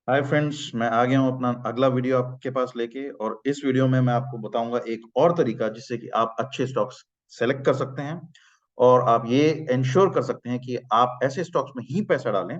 Hi friends, मैं आ गया हूँ अपना अगला वीडियो आपके पास लेके। और इस वीडियो में मैं आपको बताऊंगा एक और तरीका जिससे कि आप अच्छे स्टॉक्स सेलेक्ट कर सकते हैं और आप ये इंश्योर कर सकते हैं कि आप ऐसे स्टॉक्स में ही पैसा डालें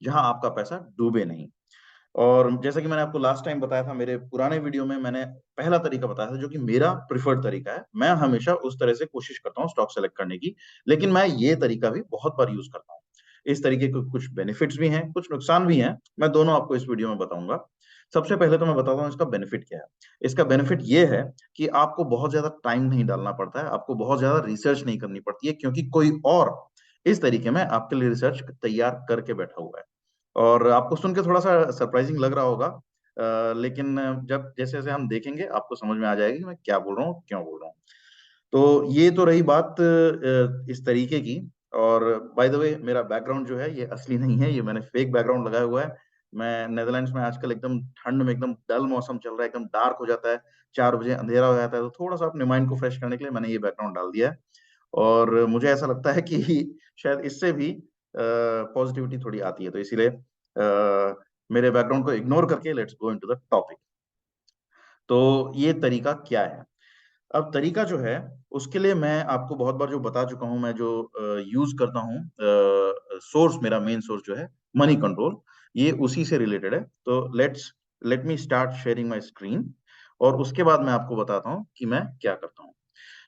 जहां आपका पैसा डूबे नहीं। और जैसा कि मैंने आपको लास्ट टाइम बताया था, मेरे पुराने वीडियो में मैंने पहला तरीका बताया था जो कि मेरा प्रिफर्ड तरीका है। मैं हमेशा उस तरह से कोशिश करता हूँ स्टॉक सेलेक्ट करने की, लेकिन मैं ये तरीका भी बहुत बार यूज करता हूँ। इस तरीके के कुछ बेनिफिट्स भी हैं, कुछ नुकसान भी हैं। मैं दोनों आपको इस वीडियो में बताऊंगा। सबसे पहले तो मैं बताता हूँ इसका बेनिफिट क्या है। इसका बेनिफिट ये है कि आपको बहुत ज्यादा टाइम नहीं डालना पड़ता है, आपको बहुत ज्यादा रिसर्च नहीं करनी पड़ती है, क्योंकि कोई और इस तरीके में आपके लिए रिसर्च तैयार करके बैठा हुआ है। और आपको सुन के थोड़ा सा सरप्राइजिंग लग रहा होगा, लेकिन जब जैसे जैसे हम देखेंगे आपको समझ में आ जाएगी कि मैं क्या बोल रहा हूँ, क्यों बोल रहा हूँ। तो ये तो रही बात इस तरीके की। और बाय द वे, मेरा बैकग्राउंड जो है ये असली नहीं है, ये मैंने फेक बैकग्राउंड लगाया हुआ है। मैं नेदरलैंड्स में आजकल एकदम ठंड में एकदम डल मौसम चल रहा है, एकदम डार्क हो जाता है, 4 बजे अंधेरा हो जाता है। तो थोड़ा सा अपने माइंड को फ्रेश करने के लिए मैंने ये बैकग्राउंड डाल दिया है। और मुझे ऐसा लगता है कि शायद इससे भी पॉजिटिविटी थोड़ी आती है, तो इसीलिए मेरे बैकग्राउंड को इग्नोर करके let's go into the topic. तो ये तरीका क्या है? अब तरीका जो है उसके लिए मैं आपको बहुत बार जो बता चुका हूं, मैं जो यूज करता हूं, सोर्स, मेरा मेन सोर्स जो है मनी कंट्रोल, ये उसी से रिलेटेड है। तो let me start sharing my screen, और उसके बाद मैं आपको बताता हूं कि मैं क्या करता हूं।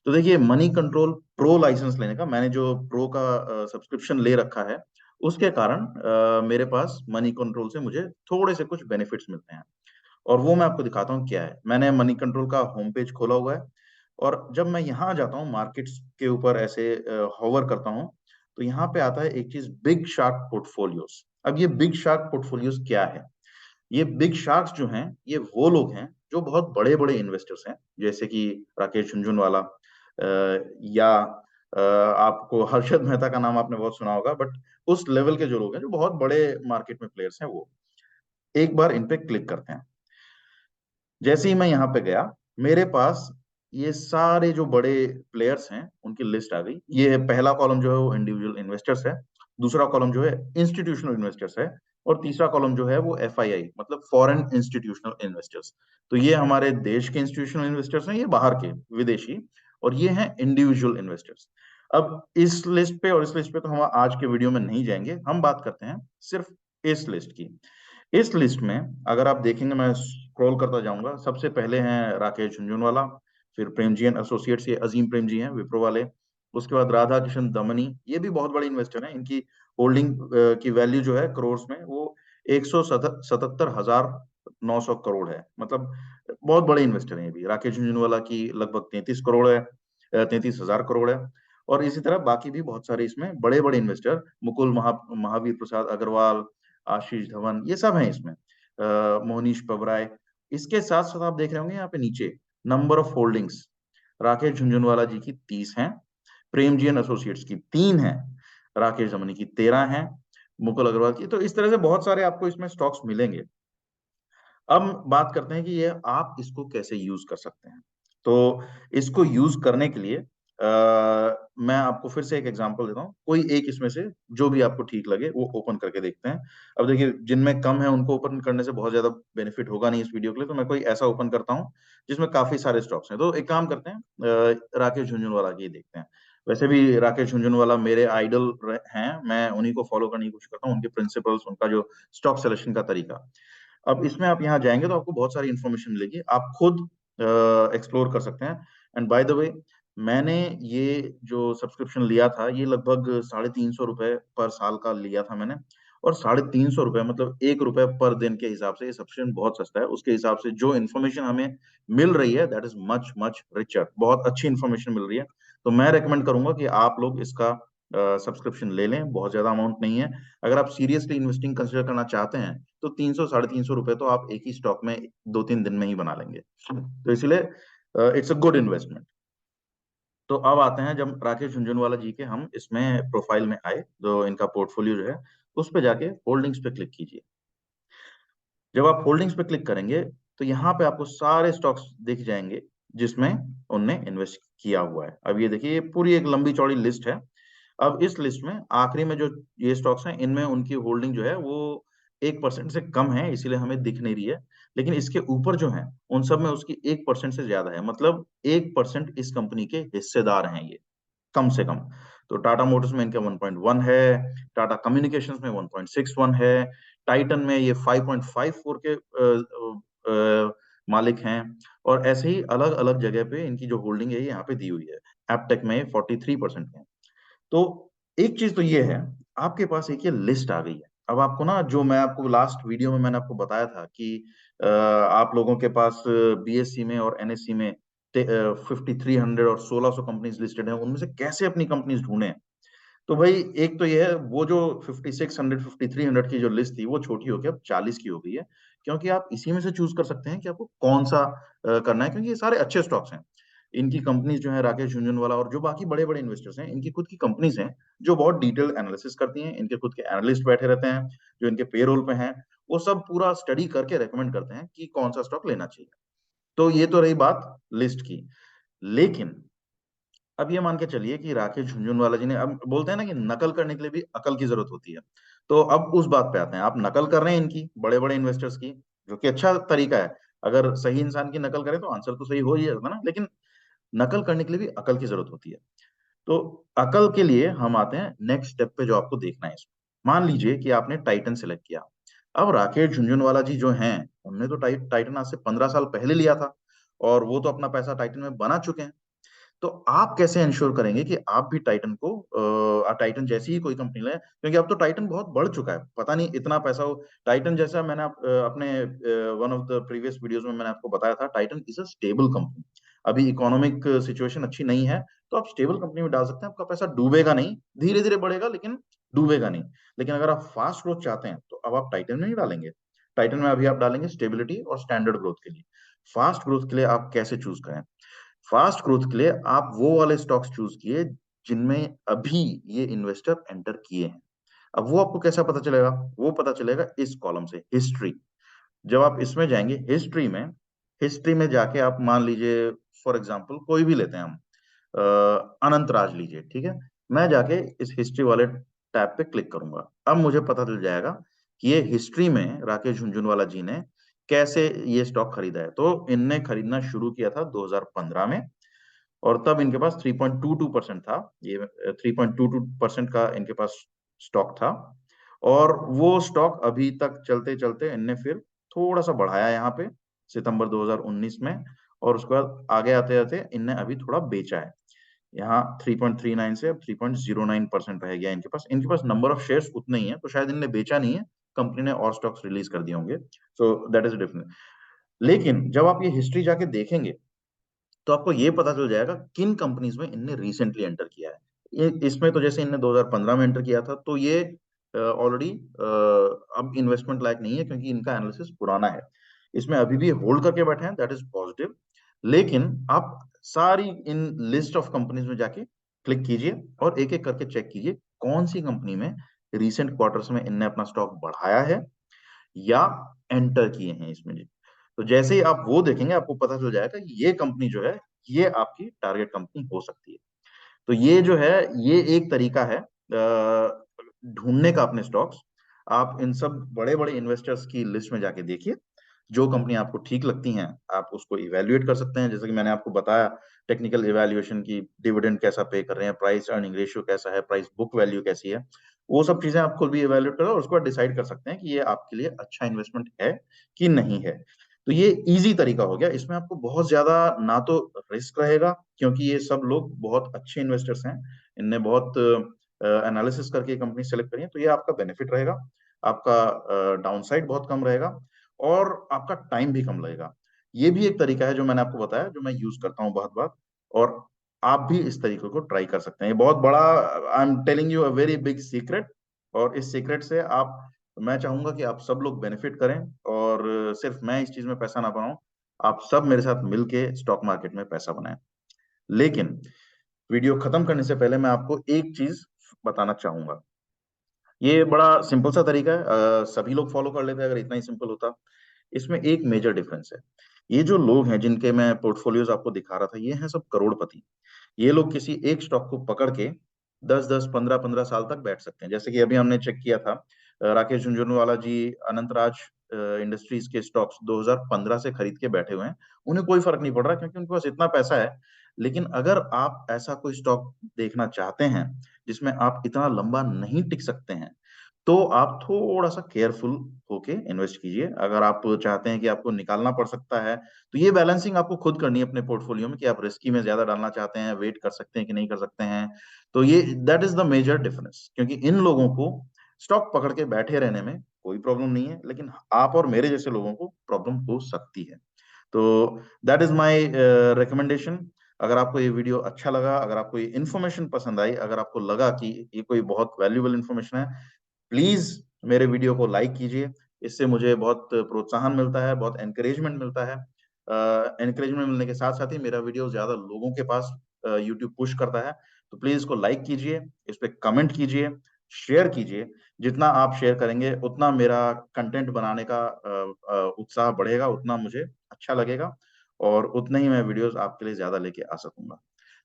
तो देखिए, मनी कंट्रोल प्रो लाइसेंस लेने का, मैंने जो प्रो का सब्सक्रिप्शन ले रखा है, उसके कारण मेरे पास मनी कंट्रोल से मुझे थोड़े से कुछ बेनिफिट्स मिलते हैं। और वो मैं आपको दिखाता हूँ क्या है। मैंने मनी कंट्रोल का होम पेज खोला हुआ है, और जब मैं यहाँ जाता हूँ मार्केट्स के ऊपर ऐसे हॉवर करता हूँ, तो यहाँ पे आता है एक चीज, बिग शार्क पोर्टफोलियोज। अब ये बिग शार्क पोर्टफोलियोज क्या है? ये बिग शार्क्स जो हैं, ये वो लोग हैं जो बहुत बड़े बड़े इन्वेस्टर्स हैं, जैसे कि राकेश झुनझुनवाला, या आपको हर्षद मेहता का नाम आपने बहुत सुना होगा। बट उस लेवल के जो लोग हैं, जो बहुत बड़े मार्केट में प्लेयर्स हैं, वो एक बार इन पे क्लिक करते हैं। जैसे ही मैं यहाँ पे गया, मेरे पास ये सारे जो बड़े प्लेयर्स हैं उनकी लिस्ट आ गई। ये पहला कॉलम जो है वो इंडिविजुअल इन्वेस्टर्स है, दूसरा कॉलम जो है इंस्टीट्यूशनल इन्वेस्टर्स है, और तीसरा कॉलम जो है वो एफआईआई, मतलब फॉरेन इंस्टीट्यूशनल इन्वेस्टर्स। तो ये हमारे देश के इंस्टीट्यूशनल इन्वेस्टर्स हैं, ये बाहर के विदेशी, और ये हैं इंडिविजुअल इन्वेस्टर्स। अब इस लिस्ट पे और इस लिस्ट पे तो हम आज के वीडियो में नहीं जाएंगे, हम बात करते हैं सिर्फ इस लिस्ट की। इस लिस्ट में अगर आप देखेंगे, मैं स्क्रॉल करता जाऊंगा, सबसे पहले हैं राकेश झुनझुनवाला, फिर प्रेमजी एंड एसोसिएट्स, ये अजीम प्रेमजी हैं विप्रो वाले। उसके बाद राधा किशन दमनी, ये भी बहुत बड़े इन्वेस्टर हैं। इनकी होल्डिंग की वैल्यू जो है करोड़ में, वो 177,900 करोड़ है। मतलब बहुत बड़े इन्वेस्टर हैं ये भी। राकेश झुनझुनवाला की लगभग 33 करोड़ है, 33,000 करोड़ है। और इसी तरह बाकी भी बहुत सारे इसमें बड़े बड़े इन्वेस्टर, मुकुल महावीर प्रसाद अग्रवाल, आशीष धवन, ये सब हैं इसमें, मोहनीश पबराय। इसके साथ साथ आप देख रहे होंगे यहाँ पे नीचे number of holdings, Rakesh Jhunjhunwala ji की 30 हैं, प्रेम जी एंड एसोसिएट्स की 3 है, राकेश दमनी की 13 है, मुकुल अग्रवाल की। तो इस तरह से बहुत सारे आपको इसमें स्टॉक्स मिलेंगे। अब बात करते हैं कि ये आप इसको कैसे यूज कर सकते हैं। तो इसको यूज करने के लिए मैं आपको फिर से एक एग्जांपल देता हूँ। कोई एक इसमें से जो भी आपको ठीक लगे वो ओपन करके देखते हैं। अब देखिए, जिनमें कम है उनको ओपन करने से बहुत ज्यादा बेनिफिट होगा नहीं इस वीडियो के लिए, तो मैं कोई ऐसा ओपन करता हूँ जिसमें काफी सारे स्टॉक्स हैं। तो एक काम करते हैं, राकेश झुनझुनवाला की देखते हैं। वैसे भी राकेश झुनझुनवाला मेरे आइडल हैं, मैं उन्हीं को फॉलो करने की कोशिश करता हूँ, उनके प्रिंसिपल्स, उनका जो स्टॉक सिलेक्शन का तरीका। अब इसमें आप यहाँ जाएंगे तो आपको बहुत सारी इंफॉर्मेशन मिलेगी, आप खुद एक्सप्लोर कर सकते हैं। एंड बाय द वे, मैंने ये जो सब्सक्रिप्शन लिया था, ये लगभग 350 रुपए पर साल का लिया था मैंने। और 350 रुपए मतलब 1 रुपए पर दिन के हिसाब से ये सब्सक्रिप्शन बहुत सस्ता है। उसके हिसाब से जो इन्फॉर्मेशन हमें मिल रही है, that is much much richer, बहुत अच्छी इन्फॉर्मेशन मिल रही है। तो मैं रेकमेंड करूंगा कि आप लोग इसका सब्सक्रिप्शन ले लें, बहुत ज्यादा अमाउंट नहीं है। अगर आप सीरियसली इन्वेस्टिंग कंसिडर करना चाहते हैं, तो 300 350 रुपए तो आप एक ही स्टॉक में 2 3 दिन में ही बना लेंगे। तो इसलिए इट्स अ गुड इन्वेस्टमेंट। तो अब आते हैं, जब राकेश झुनझुनवाला जी के हम इसमें प्रोफाइल में आए, जो इनका पोर्टफोलियो जो है, उस पे जाके होल्डिंग्स पे क्लिक कीजिए। जब आप होल्डिंग्स पे क्लिक करेंगे, तो यहाँ पे आपको सारे स्टॉक्स दिख जाएंगे जिसमें उनने इन्वेस्ट किया हुआ है। अब ये देखिए, ये पूरी एक लंबी चौड़ी लिस्ट है। अब इस लिस्ट में आखिरी में जो ये स्टॉक्स हैं, इनमें उनकी होल्डिंग जो है वो 1% से कम है, इसीलिए हमें दिख नहीं रही है। लेकिन इसके ऊपर जो है उन सब में उसकी 1% से ज्यादा है, मतलब 1% इस कंपनी के हिस्सेदार हैं ये, कम से कम। तो टाटा मोटर्स में इनका 1.1 है, टाटा कम्युनिकेशंस में 1.61 है, टाइटन में ये 5.54 के मालिक हैं। और ऐसे ही अलग अलग जगह पे इनकी जो होल्डिंग है ये यहाँ पे दी हुई है। एपटेक में 43% है। तो एक चीज तो ये है, आपके पास एक ये लिस्ट आ गई है। अब आपको ना, जो मैं आपको लास्ट वीडियो में मैंने आपको बताया था कि आप लोगों के पास बीएससी में और एनएससी में 5300 और 1600 कंपनीज लिस्टेड हैं, उनमें से कैसे अपनी कंपनीज ढूंढें। तो भाई एक तो ये है, वो जो 5600 5300 की जो लिस्ट थी वो छोटी होकर अब 40 की हो गई है, क्योंकि आप इसी में से चूज कर सकते हैं कि आपको कौन सा करना है, क्योंकि ये सारे अच्छे स्टॉक्स हैं। इनकी कंपनीज जो है, राकेश झुनझुनवाला और जो बाकी बड़े बड़े इन्वेस्टर्स हैं, इनकी खुद की कंपनीज हैं जो बहुत डिटेल एनालिसिस करती हैं। इनके खुद के एनालिस्ट बैठे रहते हैं जो इनके पेरोल पे हैं, वो सब पूरा स्टडी करके रेकमेंड करते हैं कि कौन सा स्टॉक लेना चाहिए। तो ये तो रही बात लिस्ट की। लेकिन अब ये मान के चलिए कि राकेश झुनझुनवाला जी ने, अब बोलते हैं ना कि नकल करने के लिए भी अकल की जरूरत होती है। तो अब उस बात पे आते हैं, आप नकल कर रहे हैं इनकी, बड़े बड़े इन्वेस्टर्स की, जो कि अच्छा तरीका है। अगर सही इंसान की नकल करें तो आंसर तो सही हो ही जाता है ना, लेकिन नकल करने के लिए भी अकल की जरूरत होती है। तो अकल के लिए हम आते हैं नेक्स्ट स्टेप पे, जो आपको देखना है इसमें। मान लीजिए कि आपने टाइटन सेलेक्ट किया। अब राकेश झुनझुनवाला जी जो हैं, उन्होंने तो टाइटन आज से 15 साल पहले लिया था, और वो तो अपना पैसा टाइटन में बना चुके हैं। तो आप कैसे इंश्योर करेंगे कि आप भी टाइटन को टाइटन जैसी ही कोई कंपनी लें, क्योंकि अब तो टाइटन बहुत बढ़ चुका है, पता नहीं इतना पैसा हो टाइटन जैसा। मैंने अपने one of the previous videos में मैंने आपको बताया था, Titan is a stable company. अभी इकोनॉमिक सिचुएशन अच्छी नहीं है, तो आप स्टेबल कंपनी में डाल सकते हैं, आपका पैसा डूबेगा नहीं, धीरे धीरे बढ़ेगा लेकिन डूबेगा नहीं। लेकिन अगर आप फास्ट ग्रोथ चाहते हैं तो अब आप टाइटन में नहीं डालेंगे। टाइटन में अभी आप डालेंगे स्टेबिलिटी और स्टैंडर्ड ग्रोथ के लिए। फास्ट ग्रोथ के लिए आप कैसे चूज करें? फास्ट ग्रोथ के लिए आप वो वाले स्टॉक्स चूज किए जिनमें अभी ये इन्वेस्टर एंटर किए हैं। अब वो आपको कैसा पता चलेगा? वो पता चलेगा इस कॉलम से, हिस्ट्री। जब आप इसमें जाएंगे हिस्ट्री में जाके आप मान लीजिए, फॉर एग्जांपल कोई भी लेते हैं हम, अनंत राज लीजिए, ठीक है। मैं जाके इस हिस्ट्री वाले टैब पे क्लिक करूंगा। अब मुझे पता चल जाएगा कि ये हिस्ट्री में राकेश झुनझुनवाला जी ने कैसे ये स्टॉक खरीदा है। तो इनने खरीदना शुरू किया था 2015 में, और तब इनके पास 3.22% था। ये 3.22% का इनके पास स्टॉक था। और वो स्टॉक अभी तक चलते चलते इनने फिर थोड़ा सा बढ़ाया यहाँ पे सितंबर 2019 में, और उसके बाद आगे आते आते इनने अभी थोड़ा बेचा है। यहाँ 3.39 से अब 3.09% रह गया इनके पास। इनके पास नंबर ऑफ शेयर्स उतने ही है, तो शायद इनने बेचा नहीं है, कंपनी ने और स्टॉक्स रिलीज कर दिए होंगे। So that is different. लेकिन जब आप ये हिस्ट्री जाके देखेंगे तो आपको ये पता चल जाएगा किन कंपनीज में इनने रिसेंटली एंटर किया है। ये इसमें तो जैसे इनने 2015 में एंटर किया था, तो ये ऑलरेडी अब इन्वेस्टमेंट लायक नहीं है, क्योंकि इनका एनालिसिस पुराना है। इसमें अभी भी होल्ड करके बैठे हैं, दैट इज पॉजिटिव। लेकिन आप सारी इन लिस्ट ऑफ कंपनीज में जाके क्लिक कीजिए और एक एक करके चेक कीजिए कौन सी कंपनी में रिसेंट क्वार्टर्स में इनने अपना स्टॉक बढ़ाया है या एंटर किए हैं इसमें जी। तो जैसे ही आप वो देखेंगे, आपको पता चल जाएगा कि ये कंपनी जो है, ये आपकी टारगेट कंपनी हो सकती है। तो ये जो है, ये एक तरीका है ढूंढने का अपने स्टॉक्स। आप इन सब बड़े बड़े इन्वेस्टर्स की लिस्ट में जाके देखिए, जो कंपनी आपको ठीक लगती हैं आप उसको इवेल्युएट कर सकते हैं। जैसे कि मैंने आपको बताया, टेक्निकल इवेल्युएशन की, डिविडेंड कैसा पे कर रहे हैं, प्राइस अर्निंग रेशियो कैसा है, प्राइस बुक वैल्यू कैसी है, वो सब चीजें आप खुद भी इवेल्युएट करो और उसके बाद डिसाइड कर सकते हैं कि ये आपके लिए अच्छा इन्वेस्टमेंट है कि नहीं है। तो ये इजी तरीका हो गया, इसमें आपको बहुत ज्यादा ना तो रिस्क रहेगा, क्योंकि ये सब लोग बहुत अच्छे इन्वेस्टर्स हैं, इनने बहुत एनालिसिस करके कंपनी सेलेक्ट करी है, तो ये आपका बेनिफिट रहेगा। आपका डाउनसाइड बहुत कम रहेगा, और आपका टाइम भी कम लगेगा। ये भी एक तरीका है जो मैंने आपको बताया, जो मैं यूज करता हूँ बहुत बार। और आप भी इस तरीके को ट्राई कर सकते हैं। ये बहुत बड़ा, I am telling you a very big secret. और इस सीक्रेट से आप, मैं चाहूंगा कि आप सब लोग बेनिफिट करें, और सिर्फ मैं इस चीज में पैसा ना बनाऊं, आप सब मेरे साथ मिलके स्टॉक मार्केट में पैसा बनाएं। लेकिन वीडियो खत्म करने से पहले मैं आपको एक चीज बताना चाहूंगा। ये बड़ा सिंपल सा तरीका है, सभी लोग फॉलो कर लेते हैं अगर इतना ही सिंपल होता। इसमें एक मेजर डिफरेंस है। ये जो लोग हैं जिनके मैं पोर्टफोलियोज आपको दिखा रहा था, ये हैं सब करोड़पति। ये लोग किसी एक स्टॉक को पकड़ के 10-10 15-15 साल तक बैठ सकते हैं। जैसे कि अभी हमने चेक किया था, राकेश झुंझुनवाला जी अनंतराज इंडस्ट्रीज के स्टॉक्स 2015 से खरीद के बैठे हुए हैं। उन्हें कोई फर्क नहीं पड़ रहा क्योंकि उनके पास इतना पैसा है। लेकिन अगर आप ऐसा कोई स्टॉक देखना चाहते हैं जिसमें आप इतना लंबा नहीं टिक सकते हैं, तो आप थोड़ा सा केयरफुल होके इन्वेस्ट कीजिए। अगर आप चाहते हैं कि आपको निकालना पड़ सकता है, तो ये बैलेंसिंग आपको खुद करनी है अपने पोर्टफोलियो में कि आप रिस्की में ज्यादा डालना चाहते हैं, वेट कर सकते हैं कि नहीं कर सकते हैं। तो ये that is the major difference, क्योंकि इन लोगों को स्टॉक पकड़ के बैठे रहने में कोई प्रॉब्लम नहीं है, लेकिन आप और मेरे जैसे लोगों को प्रॉब्लम हो सकती है। तो दैट इज माय रिकमेंडेशन। अगर आपको ये वीडियो अच्छा लगा, अगर आपको ये इन्फॉर्मेशन पसंद आई, अगर आपको लगा कि ये कोई बहुत वैल्यूएबल इन्फॉर्मेशन है, प्लीज मेरे वीडियो को लाइक कीजिए। इससे मुझे बहुत प्रोत्साहन मिलता है, बहुत एनकरेजमेंट मिलता है। एनकरेजमेंट मिलने के साथ साथ ही मेरा वीडियो ज्यादा लोगों के पास यूट्यूब पुश करता है। तो प्लीज इसको लाइक कीजिए, इस पे कमेंट कीजिए, शेयर कीजिए। जितना आप शेयर करेंगे उतना मेरा कंटेंट बनाने का उत्साह बढ़ेगा, उतना मुझे अच्छा लगेगा, और उतने ही मैं वीडियोस आपके लिए ज्यादा लेके आ सकूंगा।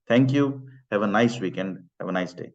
Thank you. Have a nice weekend. Have a nice day.